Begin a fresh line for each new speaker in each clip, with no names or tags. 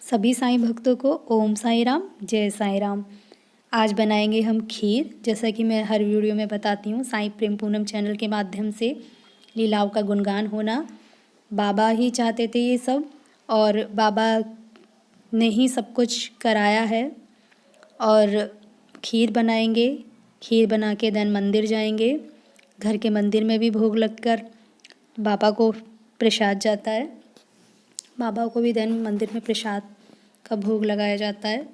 सभी साईं भक्तों को ओम साईं राम, जय साईं राम। आज बनाएंगे हम खीर। जैसा कि मैं हर वीडियो में बताती हूँ, साईं प्रेम पूनम चैनल के माध्यम से लीलाओं का गुणगान होना। बाबा ही चाहते थे ये सब, और बाबा ने ही सब कुछ कराया है। और खीर बनाएंगे। खीर बना के देन मंदिर जाएंगे। घर के मंदिर में भी भोग लगकर बाबा को प्रसाद जाता है। बाबा को भी देन मंदिर में प्रसाद का भोग लगाया जाता है।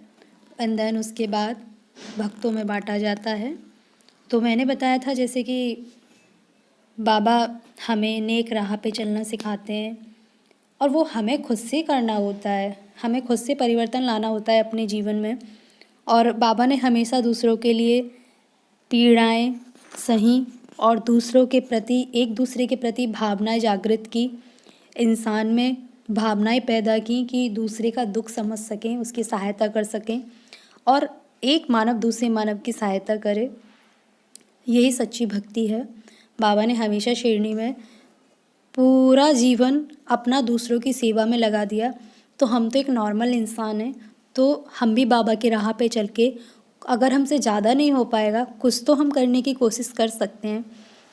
एंड देन उसके बाद भक्तों में बांटा जाता है। तो मैंने बताया था जैसे कि बाबा हमें नेक राह पे चलना सिखाते हैं, और वो हमें खुद से करना होता है। हमें खुद से परिवर्तन लाना होता है अपने जीवन में। और बाबा ने हमेशा दूसरों के लिए पीड़ाएं सही, और दूसरों के प्रति, एक दूसरे के प्रति भावनाएं जागृत की, इंसान में भावनाएं पैदा की कि दूसरे का दुख समझ सकें, उसकी सहायता कर सकें, और एक मानव दूसरे मानव की सहायता करे। यही सच्ची भक्ति है। बाबा ने हमेशा शिरडी में पूरा जीवन अपना दूसरों की सेवा में लगा दिया। तो हम तो एक नॉर्मल इंसान हैं, तो हम भी बाबा की राह पे चल के, अगर हमसे ज़्यादा नहीं हो पाएगा, कुछ तो हम करने की कोशिश कर सकते हैं।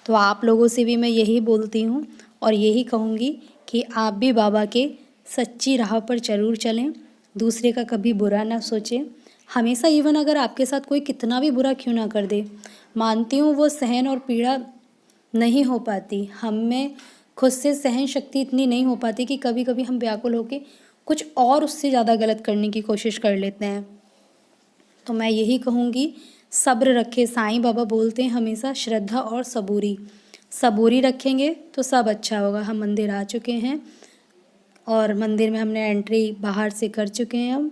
तो आप लोगों से भी मैं यही बोलती हूँ और यही कहूँगी कि आप भी बाबा के सच्ची राह पर ज़रूर चलें, दूसरे का कभी बुरा ना सोचें। हमेशा इवन अगर आपके साथ कोई कितना भी बुरा क्यों ना कर दे, मानती हूँ वो सहन और पीड़ा नहीं हो पाती। हम में खुद से सहन शक्ति इतनी नहीं हो पाती कि कभी कभी हम व्याकुल होकर कुछ और उससे ज़्यादा गलत करने की कोशिश कर लेते हैं। तो मैं यही कहूँगी, सब्र रखे। साईं बाबा बोलते हैं हमेशा श्रद्धा और सबूरी। सबूरी रखेंगे तो सब अच्छा होगा। हम मंदिर आ चुके हैं और मंदिर में हमने एंट्री बाहर से कर चुके हैं हम।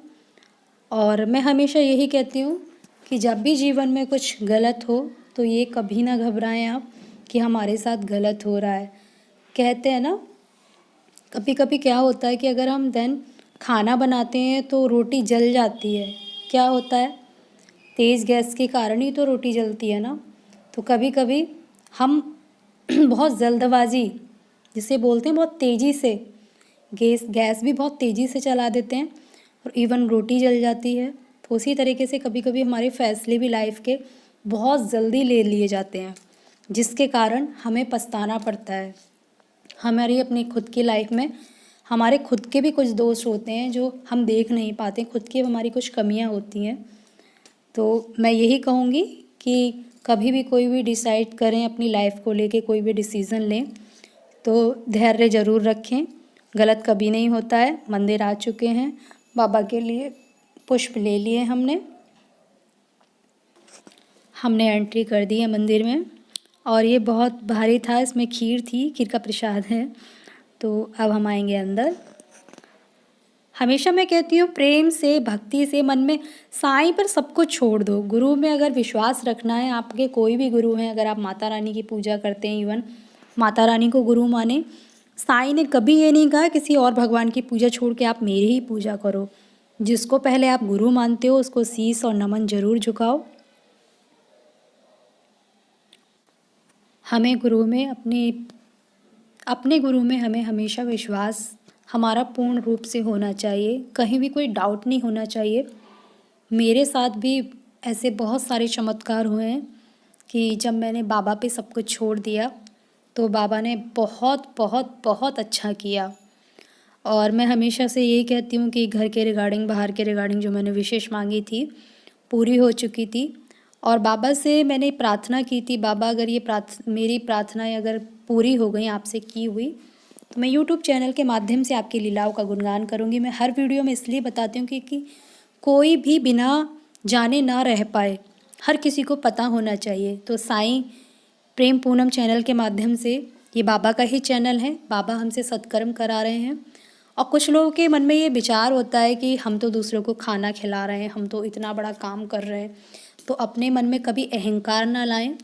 और मैं हमेशा यही कहती हूँ कि जब भी जीवन में कुछ गलत हो तो ये कभी ना घबराएं आप कि हमारे साथ गलत हो रहा है। कहते हैं ना, कभी कभी क्या होता है कि अगर हम देन खाना बनाते हैं तो रोटी जल जाती है। क्या होता है? तेज़ गैस के कारण ही तो रोटी जलती है ना। तो कभी कभी हम बहुत जल्दबाजी, जिसे बोलते हैं बहुत तेज़ी से, गैस भी बहुत तेज़ी से चला देते हैं और इवन रोटी जल जाती है। तो उसी तरीके से कभी कभी हमारे फैसले भी लाइफ के बहुत जल्दी ले लिए जाते हैं, जिसके कारण हमें पछताना पड़ता है। हमारी अपनी खुद की लाइफ में हमारे खुद के भी कुछ दोष होते हैं जो हम देख नहीं पाते, खुद की हमारी कुछ कमियां होती हैं। तो मैं यही कहूँगी कि कभी भी कोई भी डिसाइड करें अपनी लाइफ को लेके, कोई भी डिसीज़न लें तो धैर्य ज़रूर रखें। गलत कभी नहीं होता है। मंदिर आ चुके हैं, बाबा के लिए पुष्प ले लिए हमने एंट्री कर दी है मंदिर में। और ये बहुत भारी था, इसमें खीर थी, खीर का प्रसाद है। तो अब हम आएंगे अंदर। हमेशा मैं कहती हूँ प्रेम से, भक्ति से मन में साईं पर सब कुछ छोड़ दो। गुरु में अगर विश्वास रखना है, आपके कोई भी गुरु हैं, अगर आप माता रानी की पूजा करते हैं, इवन माता रानी को गुरु माने, साईं ने कभी ये नहीं कहा किसी और भगवान की पूजा छोड़ के आप मेरी ही पूजा करो। जिसको पहले आप गुरु मानते हो उसको शीश और नमन जरूर झुकाओ। हमें गुरु में अपने गुरु में हमें हमेशा विश्वास हमारा पूर्ण रूप से होना चाहिए। कहीं भी कोई डाउट नहीं होना चाहिए। मेरे साथ भी ऐसे बहुत सारे चमत्कार हुए हैं कि जब मैंने बाबा पे सब कुछ छोड़ दिया तो बाबा ने बहुत बहुत बहुत अच्छा किया। और मैं हमेशा से यही कहती हूँ कि घर के रिगार्डिंग, बाहर के रिगार्डिंग जो मैंने विशेष मांगी थी पूरी हो चुकी थी। और बाबा से मैंने प्रार्थना की थी, बाबा अगर ये मेरी प्रार्थनाएं अगर पूरी हो गई आपसे की हुई, तो मैं यूट्यूब चैनल के माध्यम से आपकी लीलाओं का गुणगान करूँगी। मैं हर वीडियो में इसलिए बताती हूँ कि कोई भी बिना जाने ना रह पाए, हर किसी को पता होना चाहिए। तो साईं प्रेम पूनम चैनल के माध्यम से, ये बाबा का ही चैनल है, बाबा हमसे सत्कर्म करा रहे हैं। और कुछ लोगों के मन में ये विचार होता है कि हम तो दूसरों को खाना खिला रहे हैं, हम तो इतना बड़ा काम कर रहे हैं। तो अपने मन में कभी अहंकार ना लाएं।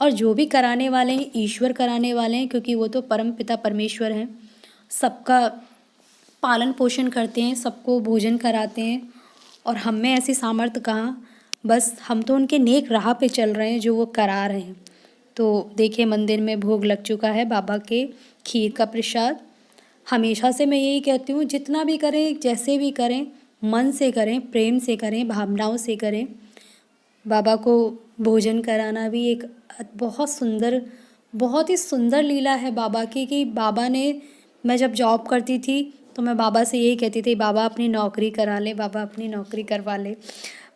और जो भी कराने वाले हैं ईश्वर कराने वाले हैं, क्योंकि वो तो परम पिता परमेश्वर हैं, सबका पालन पोषण करते हैं, सबको भोजन कराते हैं। और हम में ऐसी सामर्थ्य कहाँ, बस हम तो उनके नेक राह पे चल रहे हैं जो वो करा रहे हैं। तो देखिए मंदिर में भोग लग चुका है बाबा के खीर का प्रसाद। हमेशा से मैं यही कहती हूँ, जितना भी करें, जैसे भी करें, मन से करें, प्रेम से करें, भावनाओं से करें। बाबा को भोजन कराना भी एक बहुत ही सुंदर लीला है बाबा की, कि बाबा ने, मैं जब जॉब करती थी तो मैं बाबा से यही कहती थी, बाबा अपनी नौकरी करा ले, बाबा अपनी नौकरी करवा ले।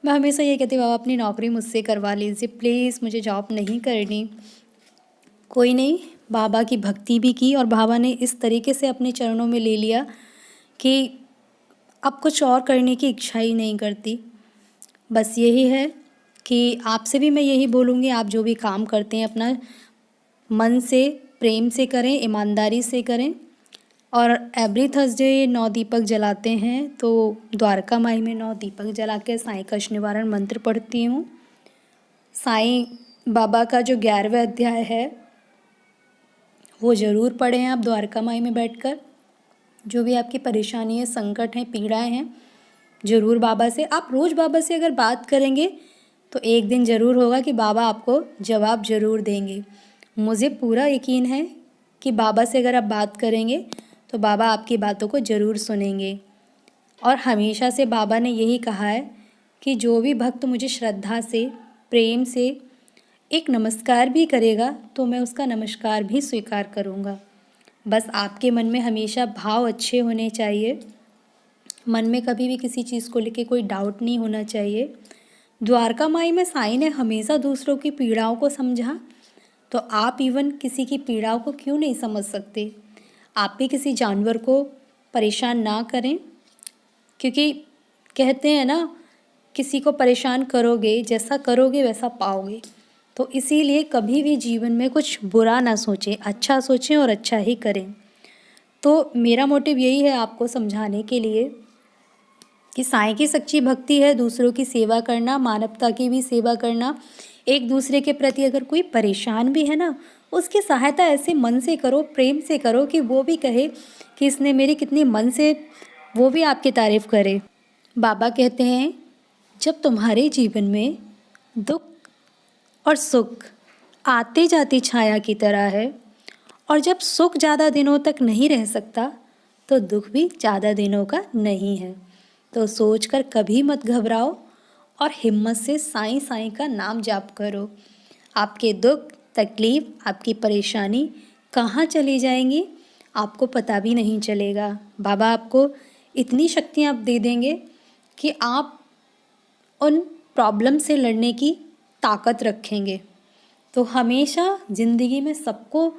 मैं हमेशा ये कहती, बाबा अपनी नौकरी मुझसे करवा लीजिए प्लीज़, मुझे जॉब नहीं करनी। कोई नहीं, बाबा की भक्ति भी की और बाबा ने इस तरीके से अपने चरणों में ले लिया कि अब कुछ और करने की इच्छा ही नहीं करती। बस यही है कि आपसे भी मैं यही बोलूँगी, आप जो भी काम करते हैं अपना मन से, प्रेम से करें, ईमानदारी से करें। और एवरी थर्सडे 9 दीपक जलाते हैं, तो द्वारका माई में 9 दीपक जला के साईं कष्ट निवारण मंत्र पढ़ती हूँ। साईं बाबा का जो 11वां अध्याय है वो ज़रूर पढ़ें आप द्वारका माई में बैठकर। जो भी आपकी परेशानी है, संकट हैं, पीड़ाएं हैं, ज़रूर बाबा से, आप रोज़ बाबा से अगर बात करेंगे तो एक दिन ज़रूर होगा कि बाबा आपको जवाब ज़रूर देंगे। मुझे पूरा यकीन है कि बाबा से अगर आप बात करेंगे तो बाबा आपकी बातों को ज़रूर सुनेंगे। और हमेशा से बाबा ने यही कहा है कि जो भी भक्त मुझे श्रद्धा से, प्रेम से एक नमस्कार भी करेगा तो मैं उसका नमस्कार भी स्वीकार करूँगा। बस आपके मन में हमेशा भाव अच्छे होने चाहिए, मन में कभी भी किसी चीज़ को लेके कोई डाउट नहीं होना चाहिए। द्वारका माई में साईं ने हमेशा दूसरों की पीड़ाओं को समझा, तो आप इवन किसी की पीड़ाओं को क्यों नहीं समझ सकते। आप भी किसी जानवर को परेशान ना करें, क्योंकि कहते हैं ना, किसी को परेशान करोगे, जैसा करोगे वैसा पाओगे। तो इसीलिए कभी भी जीवन में कुछ बुरा ना सोचें, अच्छा सोचें और अच्छा ही करें। तो मेरा मोटिव यही है आपको समझाने के लिए कि साईं की सच्ची भक्ति है दूसरों की सेवा करना, मानवता की भी सेवा करना। एक दूसरे के प्रति अगर कोई परेशान भी है ना, उसकी सहायता ऐसे मन से करो, प्रेम से करो कि वो भी कहे कि इसने मेरी कितनी मन से, वो भी आपकी तारीफ़ करे। बाबा कहते हैं, जब तुम्हारे जीवन में दुख और सुख आते जाती छाया की तरह है, और जब सुख ज़्यादा दिनों तक नहीं रह सकता तो दुख भी ज़्यादा दिनों का नहीं है। तो सोचकर कभी मत घबराओ और हिम्मत से साईं साईं का नाम जाप करो। आपके दुख, तकलीफ़, आपकी परेशानी कहाँ चली जाएंगी आपको पता भी नहीं चलेगा। बाबा आपको इतनी शक्तियाँ दे देंगे कि आप उन प्रॉब्लम से लड़ने की ताकत रखेंगे। तो हमेशा ज़िंदगी में सबको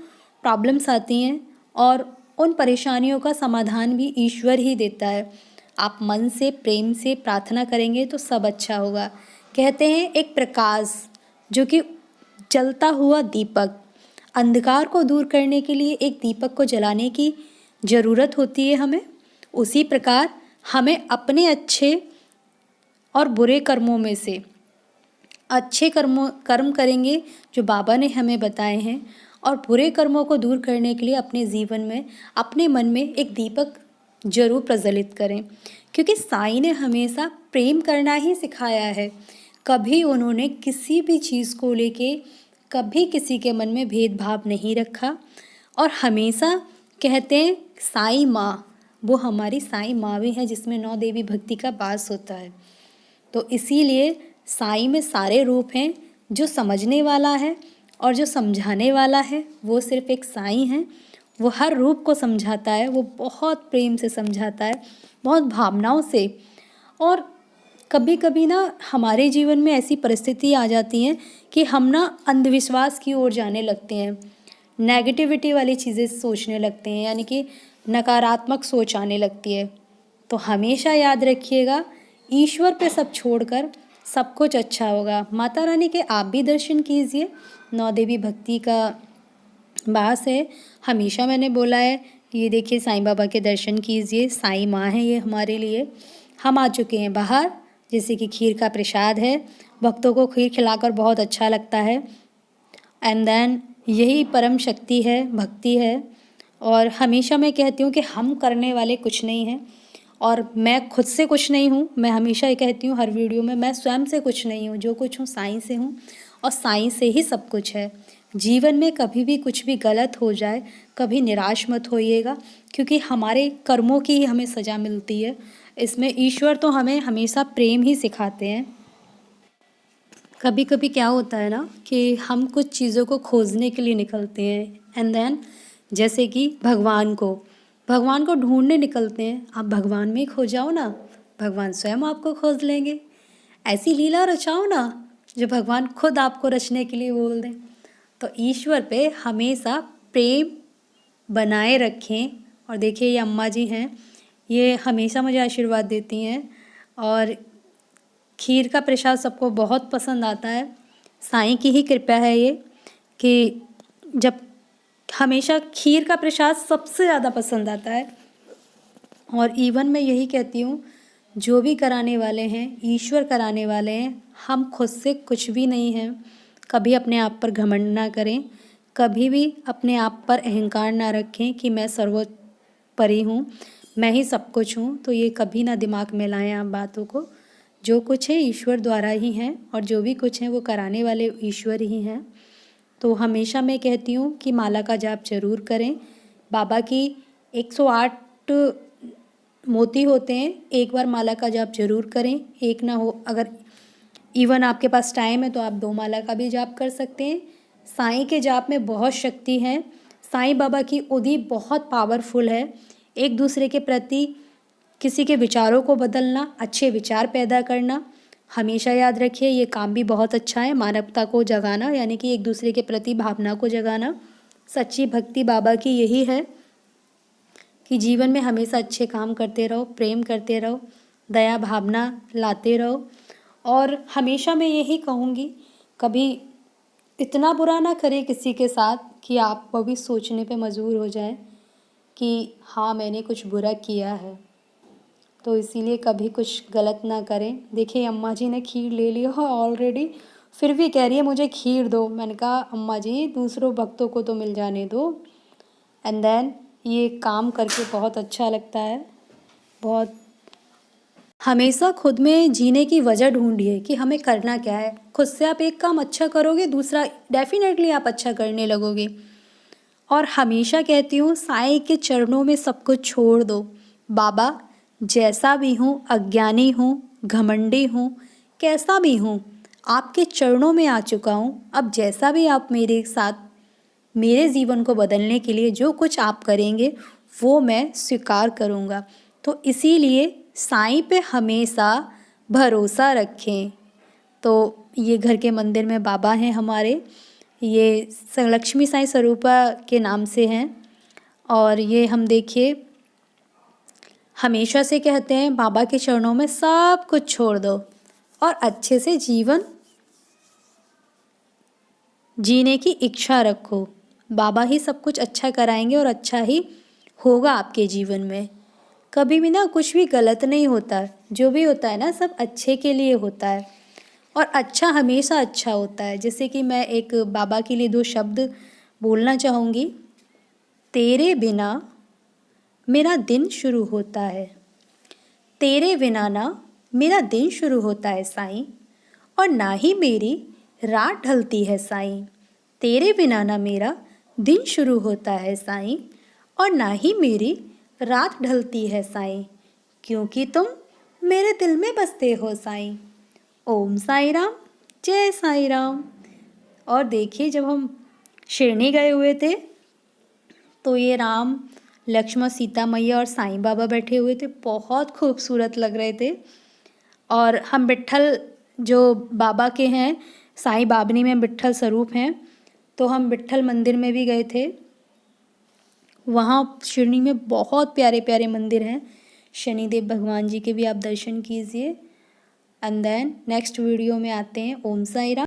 प्रॉब्लम्स आती हैं और उन परेशानियों का समाधान भी ईश्वर ही देता है। आप मन से, प्रेम से प्रार्थना करेंगे तो सब अच्छा होगा। कहते हैं एक प्रकाश जो कि जलता हुआ दीपक, अंधकार को दूर करने के लिए एक दीपक को जलाने की ज़रूरत होती है हमें। उसी प्रकार हमें अपने अच्छे और बुरे कर्मों में से अच्छे कर्म करेंगे जो बाबा ने हमें बताए हैं, और बुरे कर्मों को दूर करने के लिए अपने जीवन में, अपने मन में एक दीपक जरूर प्रज्वलित करें। क्योंकि साईं ने हमेशा प्रेम करना ही सिखाया है। कभी उन्होंने किसी भी चीज़ को लेके कभी किसी के मन में भेदभाव नहीं रखा। और हमेशा कहते हैं साईं माँ, वो हमारी साईं माँ भी है जिसमें 9 देवी भक्ति का वास होता है। तो इसीलिए साईं में सारे रूप हैं। जो समझने वाला है और जो समझाने वाला है वो सिर्फ एक साईं है। वो हर रूप को समझाता है, वो बहुत प्रेम से समझाता है, बहुत भावनाओं से। और कभी कभी ना हमारे जीवन में ऐसी परिस्थिति आ जाती है कि हम ना अंधविश्वास की ओर जाने लगते हैं, नेगेटिविटी वाली चीज़ें सोचने लगते हैं, यानी कि नकारात्मक सोच आने लगती है। तो हमेशा याद रखिएगा, ईश्वर पे सब छोड़कर सब कुछ अच्छा होगा। माता रानी के आप भी दर्शन कीजिए। 9 देवी भक्ति का वास है। हमेशा मैंने बोला है कि ये देखिए साईं बाबा के दर्शन कीजिए, साईं माँ है ये हमारे लिए। हम आ चुके हैं बाहर, जैसे कि खीर का प्रसाद है, भक्तों को खीर खिलाकर बहुत अच्छा लगता है। एंड देन यही परम शक्ति है, भक्ति है। और हमेशा मैं कहती हूँ कि हम करने वाले कुछ नहीं हैं, और मैं खुद से कुछ नहीं हूँ। मैं हमेशा ये कहती हूँ हर वीडियो में, मैं स्वयं से कुछ नहीं हूँ, जो कुछ हूँ साईं से हूँ, और साईं से ही सब कुछ है। जीवन में कभी भी कुछ भी गलत हो जाए, कभी निराश मत होइएगा, क्योंकि हमारे कर्मों की ही हमें सज़ा मिलती है। इसमें ईश्वर तो हमें हमेशा प्रेम ही सिखाते हैं। कभी कभी क्या होता है ना कि हम कुछ चीज़ों को खोजने के लिए निकलते हैं एंड देन जैसे कि भगवान को ढूंढने निकलते हैं। आप भगवान में ही खो जाओ ना, भगवान स्वयं आपको खोज लेंगे। ऐसी लीला रचाओ ना जो भगवान खुद आपको रचने के लिए बोल दें। तो ईश्वर पे हमेशा प्रेम बनाए रखें। और देखिए ये अम्मा जी हैं, ये हमेशा मुझे आशीर्वाद देती हैं और खीर का प्रसाद सबको बहुत पसंद आता है। साईं की ही कृपा है ये कि जब हमेशा खीर का प्रसाद सबसे ज़्यादा पसंद आता है। और इवन मैं यही कहती हूँ, जो भी कराने वाले हैं ईश्वर कराने वाले हैं, हम खुद से कुछ भी नहीं हैं। कभी अपने आप पर घमंड ना करें, कभी भी अपने आप पर अहंकार ना रखें कि मैं सर्वोपरि हूँ, मैं ही सब कुछ हूँ। तो ये कभी ना दिमाग में लाएं आप बातों को। जो कुछ है ईश्वर द्वारा ही हैं और जो भी कुछ है वो कराने वाले ईश्वर ही हैं। तो हमेशा मैं कहती हूँ कि माला का जाप जरूर करें। बाबा की 108 मोती होते हैं, एक बार माला का जाप जरूर करें। एक ना हो, अगर इवन आपके पास टाइम है तो आप 2 माला का भी जाप कर सकते हैं। साईं के जाप में बहुत शक्ति है। साईं बाबा की उदी बहुत पावरफुल है। एक दूसरे के प्रति किसी के विचारों को बदलना, अच्छे विचार पैदा करना। हमेशा याद रखिए ये काम भी बहुत अच्छा है, मानवता को जगाना, यानी कि एक दूसरे के प्रति भावना को जगाना। सच्ची भक्ति बाबा की यही है कि जीवन में हमेशा अच्छे काम करते रहो, प्रेम करते रहो, दया भावना लाते रहो। और हमेशा मैं यही कहूँगी, कभी इतना बुरा ना करें किसी के साथ कि आप वो भी सोचने पे मजबूर हो जाए कि हाँ मैंने कुछ बुरा किया है। तो इसीलिए कभी कुछ गलत ना करें। देखिए अम्मा जी ने खीर ले लिया है ऑलरेडी, फिर भी कह रही है मुझे खीर दो। मैंने कहा अम्मा जी दूसरों भक्तों को तो मिल जाने दो। एंड देन ये काम करके बहुत अच्छा लगता है। बहुत हमेशा खुद में जीने की वजह ढूंढिए कि हमें करना क्या है। खुद से आप एक काम अच्छा करोगे, दूसरा डेफिनेटली आप अच्छा करने लगोगे। और हमेशा कहती हूँ साईं के चरणों में सब कुछ छोड़ दो। बाबा जैसा भी हूँ, अज्ञानी हूँ, घमंडी हूँ, कैसा भी हूँ, आपके चरणों में आ चुका हूँ। अब जैसा भी आप मेरे साथ मेरे जीवन को बदलने के लिए जो कुछ आप करेंगे वो मैं स्वीकार करूँगा। तो इसीलिए साईं पे हमेशा भरोसा रखें। तो ये घर के मंदिर में बाबा हैं हमारे, ये लक्ष्मी साईं स्वरूपा के नाम से हैं। और ये हम देखिए हमेशा से कहते हैं बाबा के चरणों में सब कुछ छोड़ दो और अच्छे से जीवन जीने की इच्छा रखो। बाबा ही सब कुछ अच्छा कराएंगे और अच्छा ही होगा आपके जीवन में। कभी भी ना कुछ भी गलत नहीं होता, जो भी होता है ना सब अच्छे के लिए होता है और अच्छा हमेशा अच्छा होता है। जैसे कि मैं एक बाबा के लिए 2 शब्द बोलना चाहूँगी। तेरे बिना मेरा दिन शुरू होता है, तेरे बिना ना मेरा दिन शुरू होता है साईं, और ना ही मेरी रात ढलती है साईं। तेरे बिना ना मेरा दिन शुरू होता है साईं और ना ही मेरी रात ढलती है साईं, क्योंकि तुम मेरे दिल में बसते हो साईं। ओम साईं राम, जय साईं राम। और देखिए जब हम शिरडी गए हुए थे तो ये राम लक्ष्मण सीता मैया और साईं बाबा बैठे हुए थे, बहुत खूबसूरत लग रहे थे। और हम विट्ठल जो बाबा के हैं, साईं बाबनी में विट्ठल स्वरूप हैं, तो हम विट्ठल मंदिर में भी गए थे। वहाँ शिरडी में बहुत प्यारे प्यारे मंदिर हैं। शनिदेव भगवान जी के भी आप दर्शन कीजिए। एंड देन नेक्स्ट वीडियो में आते हैं। ओम साईं राम।